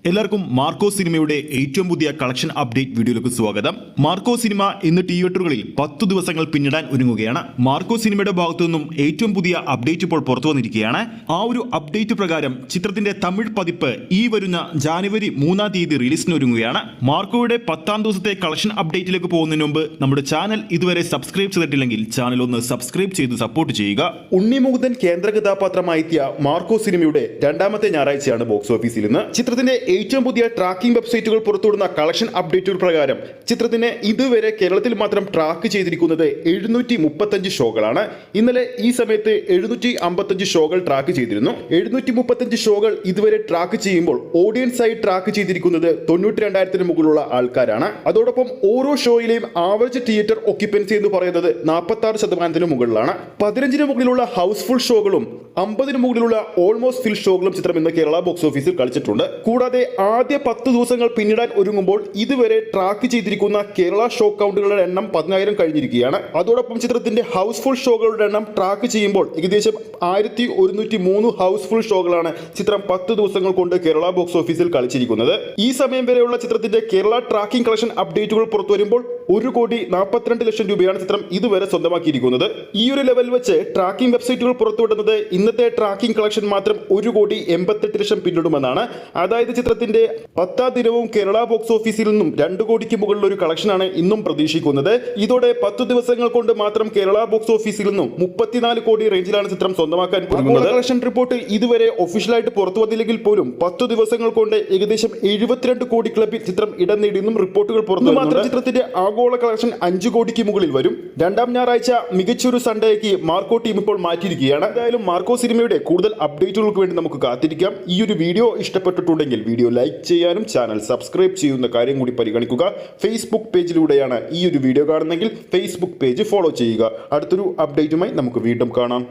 എല്ലാവർക്കും മാർക്കോ സിനിമയുടെ ഏറ്റവും പുതിയ കളക്ഷൻ അപ്ഡേറ്റ് വീഡിയോയിലേക്ക് സ്വാഗതം. മാർക്കോ സിനിമ ഇന്ന് തിയേറ്ററുകളിൽ 10 ദിവസങ്ങൾ പിന്നിടാൻ ഒരുങ്ങുകയാണ്. മാർക്കോ സിനിമയുടെ ഭാഗത്തു നിന്നും ഏറ്റവും പുതിയ അപ്ഡേറ്റ് ഇപ്പോൾ പുറത്തു വന്നിരിക്കുകയാണ്. ആ ഒരു അപ്ഡേറ്റ് പ്രകാരം ചിത്രത്തിന്റെ തമിഴ് പതിപ്പ് ഈ വരുന്ന ജാനുവരി 3-ാം തീയതി റിലീസിന് ഒരുങ്ങുകയാണ്. മാർക്കോയുടെ 10ാം ദിവസത്തെ കളക്ഷൻ അപ്ഡേറ്റിലേക്ക് പോകുന്നതിന് മുമ്പ് നമ്മുടെ ചാനൽ ഇതുവരെ സബ്സ്ക്രൈബ് ചെയ്തിട്ടില്ലെങ്കിൽ ചാനൽ ഒന്ന് സബ്സ്ക്രൈബ് ചെയ്ത് സപ്പോർട്ട് ചെയ്യുക. ഉണ്ണിമുകുന്ദൻ കേന്ദ്ര കഥാപാത്രമായി എത്തിയ മാർക്കോ സിനിമയുടെ 2ാമത്തെ ഞായറാഴ്ചയാണ് ബോക്സ് ഓഫീസിൽ നിന്ന്. ചിത്രത്തിന്റെ ഏറ്റവും പുതിയ ട്രാക്കിംഗ് വെബ്സൈറ്റുകൾ പുറത്തുവിടുന്ന കളക്ഷൻ അപ്ഡേറ്റുകൾ പ്രകാരം ചിത്രത്തിന് ഇതുവരെ കേരളത്തിൽ മാത്രം ട്രാക്ക് ചെയ്തിരിക്കുന്നത് 735 ഷോകളാണ്. ഇന്നലെ ഈ സമയത്ത് 755 ഷോകൾ ട്രാക്ക് ചെയ്തിരുന്നു. 735 ഷോകൾ ഇതുവരെ ട്രാക്ക് ചെയ്യുമ്പോൾ ഓഡിയൻസ് ആയി ട്രാക്ക് ചെയ്തിരിക്കുന്നത് 92,000-ന് മുകളിലുള്ള ആൾക്കാരാണ്. അതോടൊപ്പം ഓരോ ഷോയിലെയും ആവറേജ് തിയേറ്റർ ഒക്യുപ്പൻസി എന്ന് പറയുന്നത് 46%-ന് മുകളിലാണ്. 15-ന് മുകളിലുള്ള ഹൗസ്ഫുൾ ഷോകളും 50-ന് മുകളിലുള്ള ഓൾമോസ്റ്റ് ഫിൽ ഷോകളും ചിത്രം ഇന്ന് കേരള ബോക്സ് ഓഫീസിൽ കളിച്ചിട്ടുണ്ട്. കൂടാതെ ആദ്യ 10 ദിവസങ്ങൾ പിന്നിടാൻ ഒരുങ്ങുമ്പോൾ ഇതുവരെ ട്രാക്ക് ചെയ്തിരിക്കുന്ന കേരള ഷോ കൗണ്ടുകളുടെ എണ്ണം 10,000 കഴിഞ്ഞിരിക്കുകയാണ്. അതോടൊപ്പം ചിത്രത്തിന്റെ ഹൗസ്ഫുൾ ഷോകളുടെ എണ്ണം ട്രാക്ക് ചെയ്യുമ്പോൾ ഏകദേശം 1,103 ഹൗസ്ഫുൾ ഷോകളാണ് ചിത്രം 10 ദിവസങ്ങൾ കൊണ്ട് കേരള ബോക്സ് ഓഫീസിൽ കളിച്ചിരിക്കുന്നത്. ഈ സമയം വരെയുള്ള ചിത്രത്തിന്റെ കേരള ട്രാക്കിംഗ് കളക്ഷൻ അപ്ഡേറ്റുകൾ പുറത്തു വരുമ്പോൾ 1,42 ലക്ഷം രൂപയാണ് ചിത്രം ഇതുവരെ സ്വന്തമാക്കിയിരിക്കുന്നത്. ഈ ഒരു ലെവൽ വെച്ച് ട്രാക്കിംഗ് വെബ്സൈറ്റുകൾ പുറത്തുവിടുന്നത് ഇന്നത്തെ ട്രാക്കിംഗ് കളക്ഷൻ മാത്രം 1,88 ലക്ഷം പിന്നിടുമെന്നാണ്. അതായത് ചിത്രത്തിന്റെ 10ാം ദിനവും കേരള ബോക്സ് ഓഫീസിൽ നിന്നും 2 കോടിക്ക് മുകളിൽ ഒരു കളക്ഷനാണ് ഇന്നും പ്രതീക്ഷിക്കുന്നത്. ഇതോടെ 10 ദിവസങ്ങൾ കൊണ്ട് മാത്രം കേരള ബോക്സ് ഓഫീസിൽ നിന്നും 34 കോടി റേഞ്ചിലാണ് ചിത്രം സ്വന്തമാക്കാൻ പോകുന്നത്. കളക്ഷൻ റിപ്പോർട്ട് ഇതുവരെ ഒഫീഷ്യലായിട്ട് പുറത്തു വന്നില്ലെങ്കിൽ പോലും 10 ദിവസങ്ങൾ കൊണ്ട് ഏകദേശം 72 കോടി ക്ലബിൽ ചിത്രം ഇടം നേടിയെന്നും റിപ്പോർട്ടുകൾ പുറത്തു മാത്രം ചിത്രത്തിന്റെ ആഗോള കളക്ഷൻ 5 കോടിക്ക് മുകളിൽ വരും. 2ാം ഞായറാഴ്ച മികച്ചൊരു സൺഡേക്ക് മാർക്കോ ടീം ഇപ്പോൾ മാറ്റിയിരിക്കുകയാണ്. എന്തായാലും മാർക്കോ സിനിമയുടെ കൂടുതൽ അപ്ഡേറ്റുകൾക്ക് വേണ്ടി നമുക്ക് കാത്തിരിക്കാം. ഈ ഒരു വീഡിയോ ഇഷ്ടപ്പെട്ടിട്ടുണ്ടെങ്കിൽ വീഡിയോ ലൈക്ക് ചെയ്യാനും ചാനൽ സബ്സ്ക്രൈബ് ചെയ്യുന്ന കാര്യം കൂടി പരിഗണിക്കുക. ഫേസ്ബുക്ക് പേജിലൂടെയാണ് ഈ ഒരു വീഡിയോ കാണുന്നതെങ്കിൽ ഫേസ്ബുക്ക് പേജ് ഫോളോ ചെയ്യുക. അടുത്തൊരു അപ്ഡേറ്റുമായി നമുക്ക് വീണ്ടും കാണാം.